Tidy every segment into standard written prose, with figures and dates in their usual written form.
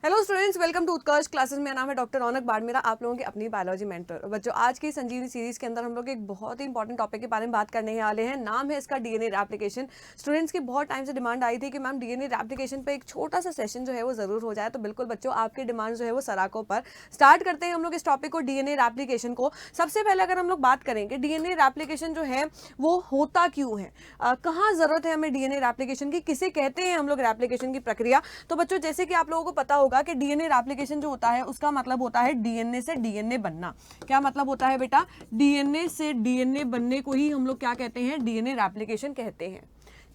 Hello students, welcome to Utkarsh classes. मेरा नाम है डॉक्टर रौनक बाड़मेरा, आप लोगों की अपनी बायोलॉजी मेंटर। बच्चों, आज की संजीवनी सीरीज के अंदर हम लोग एक बहुत ही इंपॉर्टेंट टॉपिक के बारे में बात करने वाले हैं। नाम है इसका डीएनए रेप्लिकेशन। स्टूडेंट्स की बहुत टाइम से डिमांड आई थी कि मैम डीएनए रेप्लिकेशन पे एक छोटा सा सेशन जो है वो जरूर हो जाए। तो बिल्कुल बच्चों, आपकी डिमांड जो है वो सराखों पर। स्टार्ट करते हैं हम लोग इस टॉपिक को, डीएनए रेप्लिकेशन को। सबसे पहले अगर हम लोग बात करें कि डीएनए रेप्लिकेशन जो है वो होता क्यों है, कहाँ जरूरत है हमें डीएनए रेप्लिकेशन की, किसे कहते हैं हम लोग रेप्लिकेशन की प्रक्रिया। तो बच्चों, जैसे कि आप लोगों को पता होगा कि डीएनए रेप्लिकेशन जो होता है उसका मतलब होता है डीएनए से डीएनए बनना। क्या मतलब होता है बेटा? डीएनए से डीएनए बनने को ही हम लोग क्या कहते हैं? डीएनए रेप्लिकेशन कहते हैं।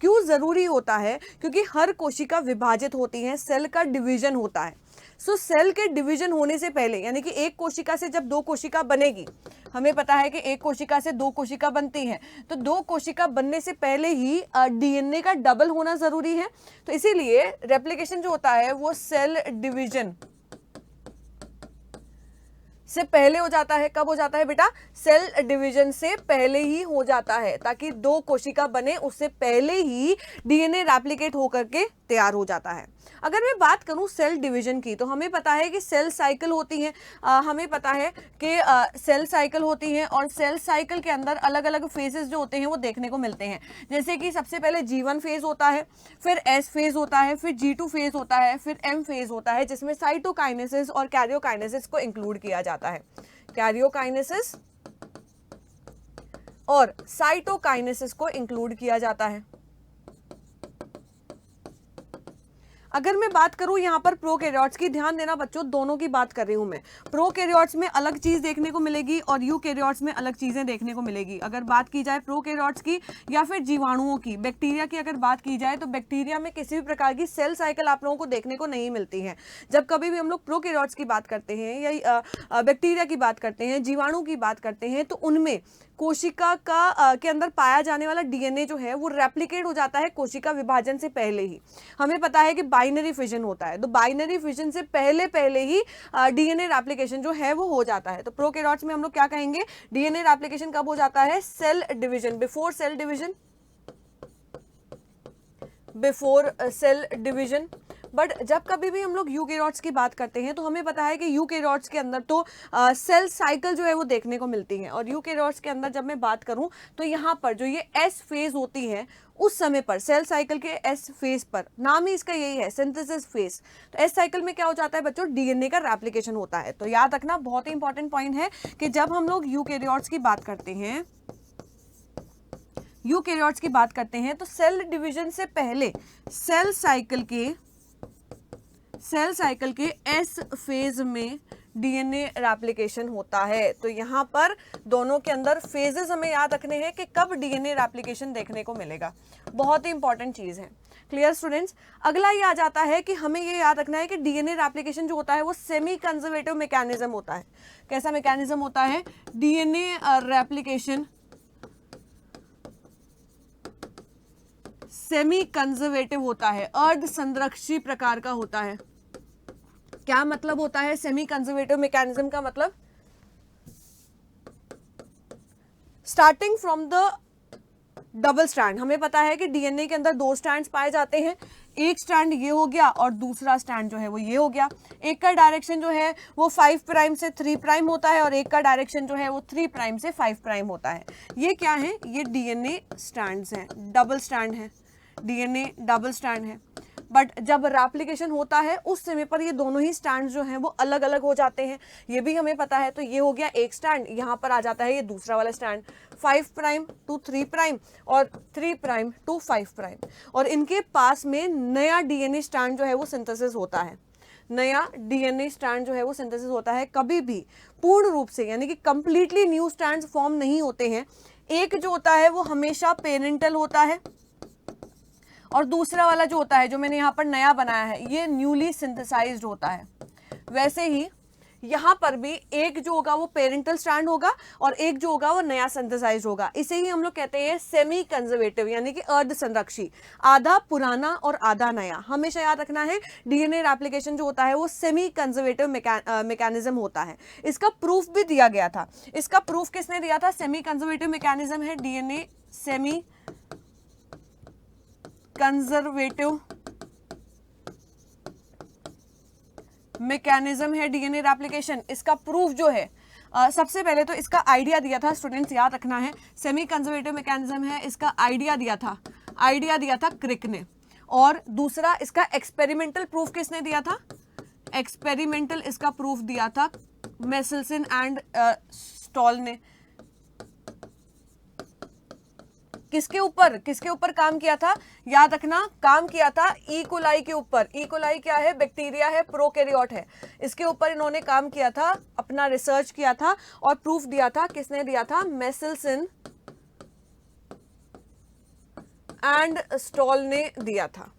क्यों जरूरी होता है? क्योंकि हर कोशिका विभाजित होती है, सेल का डिवीजन होता है। सेल के डिवीजन होने से पहले, यानी कि एक कोशिका से जब दो कोशिका बनेगी, हमें पता है कि एक कोशिका से दो कोशिका बनती हैं, तो दो कोशिका बनने से पहले ही डीएनए का डबल होना जरूरी है। तो इसीलिए रेप्लिकेशन जो होता है वो सेल डिवीजन से पहले हो जाता है। कब हो जाता है बेटा? सेल डिवीजन से पहले ही हो जाता है, ताकि दो कोशिका बने उससे पहले ही डीएनए रेप्लिकेट होकर के तैयार हो जाता है। अगर मैं बात करूं सेल डिवीजन की, तो हमें पता है कि सेल साइकिल होती है। हमें पता है कि सेल साइकिल होती है, और सेल साइकिल के अंदर अलग अलग फेजेस जो होते हैं वो देखने को मिलते हैं। जैसे कि सबसे पहले G1 फेज होता है, फिर S फेज होता है, फिर G2 फेज होता है, फिर M फेज होता है, जिसमें साइटोकाइनेसिस और कैरियोकाइनेसिस को इंक्लूड किया जाता है। कैरियोकाइनेसिस और साइटोकाइनेसिस को इंक्लूड किया जाता है। अगर मैं बात करूं यहां पर प्रोकैरियोट्स की, ध्यान देना बच्चों, दोनों की बात कर रही हूं मैं। प्रोकैरियोट्स में अलग चीज देखने को मिलेगी और यूकैरियोट्स में अलग चीजें देखने को मिलेगी। अगर बात की जाए प्रोकैरियोट्स की या फिर जीवाणुओं की, बैक्टीरिया की अगर बात की जाए, तो बैक्टीरिया में किसी भी प्रकार की सेल साइकिल आप लोगों को देखने को नहीं मिलती है। जब कभी भी हम लोग प्रोकैरियोट्स की बात करते हैं या बैक्टीरिया की बात करते हैं, जीवाणु की बात करते हैं, तो उनमें कोशिका का के अंदर पाया जाने वाला डीएनए जो है वो रेप्लिकेट हो जाता है कोशिका विभाजन से पहले ही। हमें पता है कि बाइनरी फिजन होता है, तो बाइनरी फिजन से पहले ही डीएनए रेप्लिकेशन जो है वो हो जाता है। तो प्रोकैरियोट्स में हम लोग क्या कहेंगे? डीएनए रेप्लिकेशन कब हो जाता है? Cell division, before cell division, before cell division. But जब कभी भी हम लोग यूकैरियोट्स की बात करते हैं, तो हमें पता है कि यूकैरियोट्स के अंदर तो सेल साइकिल जो है वो देखने को मिलती है। और यूकैरियोट्स के अंदर जब मैं बात करूं, तो यहाँ पर जो ये एस फेज होती है, उस समय पर सेल साइकिल के एस फेज पर, नाम ही इसका यही है, सिंथेसिस फेज। तो एस साइकिल में क्या हो जाता है बच्चों? डीएनए का रेप्लिकेशन होता है। तो याद रखना, बहुत ही इंपॉर्टेंट पॉइंट है कि जब हम लोग यूकैरियोट्स की बात करते हैं, यूकैरियोट्स की बात करते हैं, तो सेल डिवीजन से पहले सेल साइकिल के एस फेज में डीएनए रेप्लिकेशन होता है। तो यहां पर दोनों के अंदर फेजेस हमें याद रखने हैं कि कब डीएनए रेप्लिकेशन देखने को मिलेगा। बहुत ही इंपॉर्टेंट चीज है। Clear students? अगला ये आ जाता है कि हमें ये याद रखना है कि डीएनए रेप्लिकेशन जो होता है वो सेमी कंजर्वेटिव मैकेनिज्म होता है। कैसा मैकेनिज्म होता है? डीएनए रेप्लिकेशन सेमी कंजर्वेटिव होता है, अर्ध संरक्षी प्रकार का होता है। क्या मतलब होता है सेमी कंजर्वेटिव मैकेनिज्म का? मतलब starting from the double strand. हमें पता है कि डीएनए के अंदर दो स्ट्रैंड्स पाए जाते हैं, एक स्ट्रैंड ये हो गया और दूसरा स्ट्रैंड जो है वो ये हो गया। एक का डायरेक्शन जो है वो 5 प्राइम से 3 प्राइम होता है, और एक का डायरेक्शन जो है वो 3 प्राइम से 5 प्राइम होता है। ये क्या है? ये डीएनए स्ट्रैंड्स हैं, डबल स्ट्रैंड है, डीएनए डबल स्ट्रैंड है। बट जब रेप्लिकेशन होता है उस समय पर ये दोनों ही स्ट्रैंड जो हैं वो अलग अलग हो जाते हैं, ये भी हमें पता है। तो ये हो गया एक स्ट्रैंड, यहाँ पर आ जाता है ये दूसरा वाला स्ट्रैंड, 5 प्राइम टू 3 प्राइम और 3 प्राइम टू 5 प्राइम। और इनके पास में नया डीएनए स्ट्रैंड जो है वो सिंथेसिस होता है। नया डीएनए स्ट्रैंड जो है वो सिंथेसिस होता है। कभी भी पूर्ण रूप से, यानी कि कंप्लीटली न्यू स्ट्रैंड्स फॉर्म नहीं होते हैं। एक जो होता है वो हमेशा पेरेंटल होता है, और दूसरा वाला जो होता है, जो मैंने यहाँ पर नया बनाया है, ये न्यूली सिंथेसाइज्ड होता है। वैसे ही यहाँ पर भी एक जो होगा वो पेरेंटल स्ट्रैंड होगा, और एक जो होगा वो नया सिंथेसाइज्ड होगा। इसे ही हम लोग कहते हैं सेमी कंजर्वेटिव, यानी कि अर्ध संरक्षी, आधा पुराना और आधा नया। हमेशा याद रखना है, डीएनए रेप्लिकेशन जो होता है वो सेमी कंजर्वेटिव मैकेनिज्म होता है। इसका प्रूफ भी दिया गया था। इसका प्रूफ किसने दिया था? सेमी कंजर्वेटिव मैकेनिज्म है डीएनए सेमी कंजर्वेटिव मैकेनिज्म है डीएनए रेप्लिकेशन, इसका प्रूफ जो है सबसे पहले तो इसका आइडिया दिया था, स्टूडेंट्स याद रखना है, सेमी कंजर्वेटिव मैकेनिज्म है, इसका आइडिया दिया था क्रिक ने। और दूसरा इसका एक्सपेरिमेंटल प्रूफ किसने दिया था? एक्सपेरिमेंटल इसका प्रूफ दिया था मेसेल्सन एंड स्टॉल ने। किसके ऊपर काम किया था? याद रखना, काम किया था ई कोलाई के ऊपर। ई कोलाई क्या है? बैक्टीरिया है, प्रोकैरियोट है। इसके ऊपर इन्होंने काम किया था, अपना रिसर्च किया था और प्रूफ दिया था। किसने दिया था? मेसेल्सन एंड स्टॉल ने दिया था।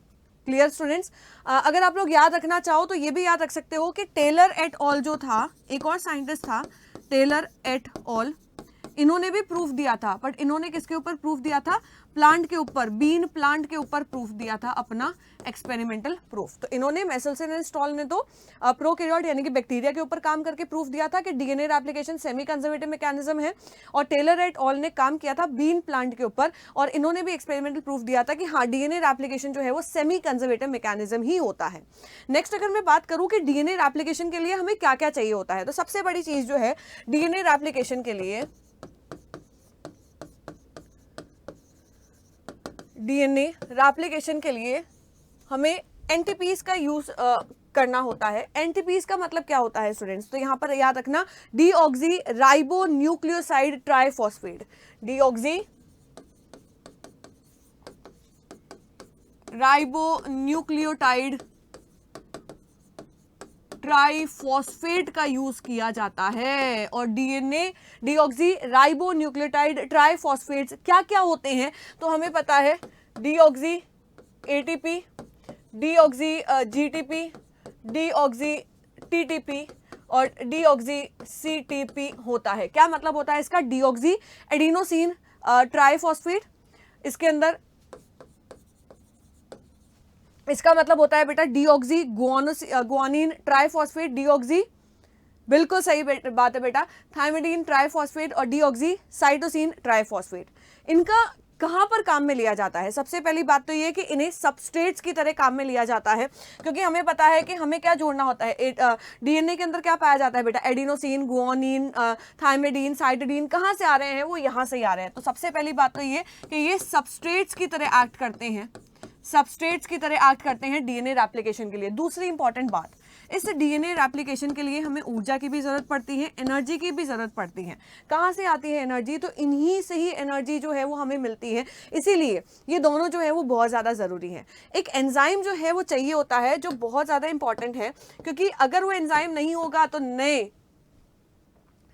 Clear students? अगर आप लोग याद रखना चाहो तो ये भी याद रख सकते हो कि टेलर एट ऑल जो था, एक और साइंटिस्ट था टेलर एट ऑल, इन्होंने भी प्रूफ दिया था, बट इन्होंने किसके ऊपर प्रूफ दिया था? प्लांट के ऊपर, बीन प्लांट के ऊपर प्रूफ दिया था अपना एक्सपेरिमेंटल प्रूफ। तो इन्होंने मेसेल्सन एंड स्टॉल ने तो प्रोकैरियोट यानी कि बैक्टीरिया के ऊपर काम करके प्रूफ दिया था कि DNA replication semi conservative mechanism है, और टेलर एट ऑल ने काम किया था बीन प्लांट के ऊपर, और इन्होंने भी एक्सपेरिमेंटल प्रूफ दिया था कि हाँ, डीएनए रेप्लिकेशन जो है वो सेमी कंजर्वेटिव मैकेनिज्म ही होता है। नेक्स्ट अगर मैं बात करूं कि डीएनए रेप्लिकेशन के लिए हमें क्या क्या चाहिए होता है, तो सबसे बड़ी चीज जो है डीएनए रेप्लिकेशन के लिए, डीएनए रेप्लिकेशन के लिए हमें एनटीपीज का यूज करना होता है। एनटीपीज का मतलब क्या होता है स्टूडेंट्स? तो यहां पर याद रखना, deoxy ribo nucleoside triphosphate, deoxy ribo nucleotide triphosphate का यूज किया जाता है। और डीएनए डीऑक्सी राइबो न्यूक्लियोटाइड ट्राइफॉस्फेट्स क्या क्या होते हैं? तो हमें पता है deoxy ATP, deoxy GTP, deoxy TTP और डीऑक्सी सीटीपी होता है। क्या मतलब होता है इसका? डीऑक्सी एडिनोसिन ट्राइफॉस्फेट, इसके अंदर इसका मतलब होता है बेटा डीऑक्सी गुआनिन ट्राइफॉस्फेट, डीऑक्सी, बिल्कुल सही बात है बेटा, थाइमिडीन ट्राइफॉस्फेट और डीऑक्सी साइटोसिन ट्राइफॉस्फेट। इनका कहां पर काम में लिया जाता है? सबसे पहली बात तो ये कि इन्हें सबस्ट्रेट्स की तरह काम में लिया जाता है, क्योंकि हमें पता है कि हमें क्या जोड़ना होता है। डीएनए के अंदर क्या पाया जाता है बेटा? एडिनोसिन, गुआनिन, थाइमिडीन, साइटोसिन कहां से आ रहे हैं? वो यहां से ही आ रहे हैं। तो सबसे पहली बात तो ये कि ये सबस्ट्रेट्स की तरह एक्ट करते हैं, सबस्ट्रेट्स की तरह एक्ट करते हैं डीएनए रेप्लिकेशन के लिए। दूसरी इंपॉर्टेंट बात, इस डीएनए रेप्लिकेशन के लिए हमें ऊर्जा की भी जरूरत पड़ती है, एनर्जी की भी जरूरत पड़ती है। कहाँ से आती है एनर्जी? तो इन्हीं से ही एनर्जी जो है वो हमें मिलती है, इसीलिए ये दोनों जो है वो बहुत ज़्यादा ज़रूरी है। एक एंजाइम जो है वो चाहिए होता है, जो बहुत ज़्यादा इंपॉर्टेंट है, क्योंकि अगर वो एंजाइम नहीं होगा तो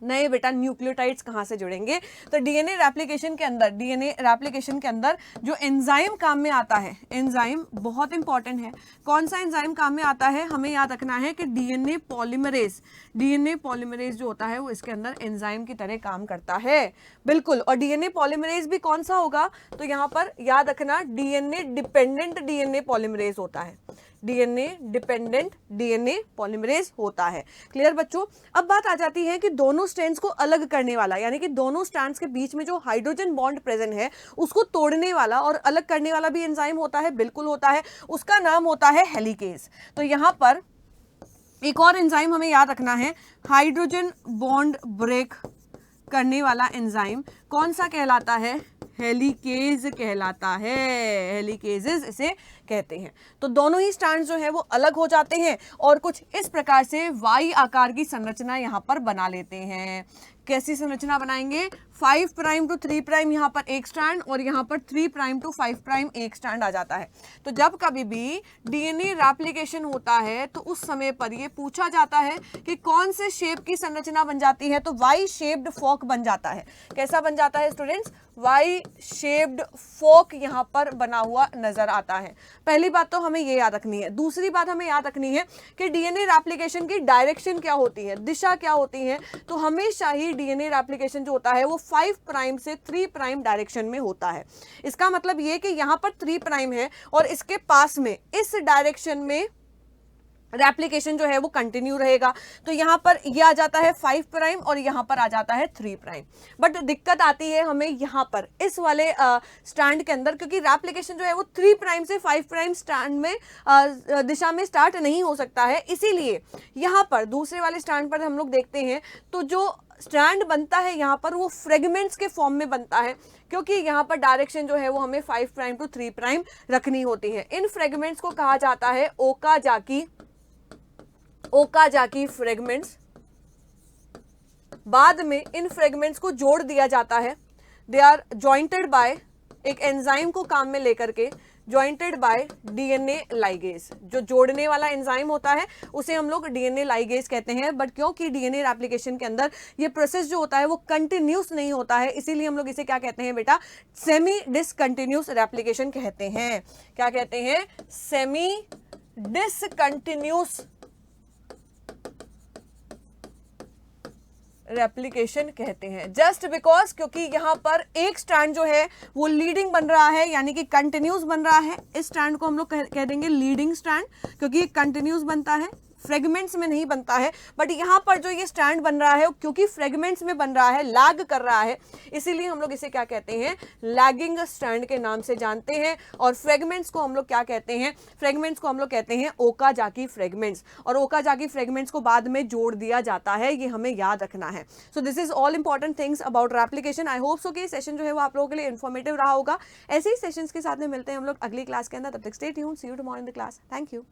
नए बेटा न्यूक्लियोटाइड्स कहाँ से जुड़ेंगे? तो डीएनए रेप्लिकेशन के अंदर जो एंजाइम काम में आता है, एंजाइम बहुत इंपॉर्टेंट है। कौन सा एंजाइम काम में आता है? हमें याद रखना है कि डीएनए पॉलीमरेज जो होता है वो इसके अंदर एंजाइम की तरह काम करता है, बिल्कुल। और डीएनए पॉलीमरेज भी कौन सा होगा? तो यहाँ पर याद रखना डीएनए डिपेंडेंट डीएनए पॉलीमरेज होता है, डीएनए डिपेंडेंट डीएनए पॉलीमरेज होता है। क्लियर बच्चों? अब बात आ जाती है कि दोनों स्ट्रैंड्स को अलग करने वाला, यानी कि दोनों स्ट्रैंड्स के बीच में जो हाइड्रोजन बॉन्ड प्रेजेंट है उसको तोड़ने वाला और अलग करने वाला भी एंजाइम होता है, बिल्कुल होता है। उसका नाम होता है हेलिकेज। तो यहां पर एक और एंजाइम हमें याद रखना है, हाइड्रोजन बॉन्ड ब्रेक करने वाला एंजाइम कौन सा कहलाता है? हेलिकेज कहलाता है, हेलिकेजेस इसे कहते हैं। तो दोनों ही स्ट्रैंड्स जो है वो अलग हो जाते हैं और कुछ इस प्रकार से वाई आकार की संरचना यहाँ पर बना लेते हैं। कैसी संरचना बनाएंगे? 5 प्राइम टू 3 प्राइम यहाँ पर एक स्ट्रैंड और यहाँ पर 3 प्राइम टू 5 प्राइम एक स्ट्रैंड आ जाता है। तो जब कभी भी डीएनए रेप्लिकेशन होता है तो उस समय पर ये पूछा जाता है कि कौन से शेप की संरचना बन जाती है, तो वाई शेप्ड फॉक बन जाता है। कैसा बन जाता है स्टूडेंट्स? वाई शेप्ड फॉक यहाँ पर बना हुआ नजर आता है। पहली बात तो हमें ये याद रखनी है। दूसरी बात हमें याद रखनी है कि डीएनए रेप्लिकेशन की डायरेक्शन क्या होती है, दिशा क्या होती है। तो हमेशा ही डीएनए रेप्लिकेशन जो होता है वो 5 प्राइम से 3 प्राइम डायरेक्शन में होता है। इसका मतलब ये कि यहाँ पर 3 प्राइम है और इसके पास में इस डायरेक्शन में रेप्लिकेशन जो है वो कंटिन्यू रहेगा। तो यहाँ पर ये आ जाता है 5 प्राइम और यहाँ पर आ जाता है 3 प्राइम। बट दिक्कत आती है हमें यहाँ पर इस वाले स्ट्रैंड के अंदर, क्योंकि रेप्लिकेशन जो है वो 3 प्राइम से 5 प्राइम स्ट्रैंड में दिशा में स्टार्ट नहीं हो सकता है। इसीलिए यहाँ पर दूसरे वाले स्ट्रैंड पर हम लोग देखते हैं तो जो स्ट्रैंड बनता है यहाँ पर वो फ्रेगमेंट्स के फॉर्म में बनता है, क्योंकि यहाँ पर डायरेक्शन जो है वो हमें 5 प्राइम टू 3 प्राइम रखनी होती है। इन फ्रेगमेंट्स को कहा जाता है ओकाजाकी फ्रेगमेंट्स। बाद में इन फ्रेगमेंट्स को जोड़ दिया जाता है। दे आर जॉइंटेड बाय, एक एंजाइम को काम में लेकर के, जॉइंटेड बाय डीएनए लाइगेज। जो जोड़ने वाला एंजाइम होता है उसे हम लोग डीएनए लाइगेज कहते हैं। बट क्योंकि डीएनए रेप्लिकेशन के अंदर ये प्रोसेस जो होता है वो कंटिन्यूस नहीं होता है, इसीलिए हम लोग इसे क्या कहते हैं बेटा, सेमी डिसकंटिन्यूस रेप्लिकेशन कहते हैं। क्या कहते हैं? सेमी डिसकंटिन्यूस रेप्लिकेशन कहते हैं। जस्ट बिकॉज, क्योंकि यहाँ पर एक स्ट्रैंड जो है वो लीडिंग बन रहा है, यानी कि कंटिन्यूस बन रहा है। इस स्ट्रैंड को हम लोग कह देंगे लीडिंग स्ट्रैंड, क्योंकि ये कंटिन्यूस बनता है, फ्रेगमेंट्स में नहीं बनता है। बट यहाँ पर जो ये स्ट्रैंड बन रहा है क्योंकि फ्रेगमेंट्स में बन रहा है, लैग कर रहा है, इसीलिए हम लोग इसे क्या कहते हैं, लैगिंग स्ट्रैंड के नाम से जानते हैं। और फ्रेगमेंट्स को हम लोग क्या कहते हैं, फ्रेगमेंट्स को हम लोग कहते हैं ओकाजाकी फ्रेगमेंट्स। और ओकाजाकी फ्रेगमेंट्स को बाद में जोड़ दिया जाता है, ये हमें याद रखना है। So this is all important things about replication. I hope so कि सेशन जो है वो आप लोगों के लिए इन्फॉर्मेटिव रहा होगा। ऐसे ही सेशंस के साथ में मिलते हैं हम लोग अगली क्लास के अंदर। तब तक stay tuned, see you tomorrow in the class. Thank you.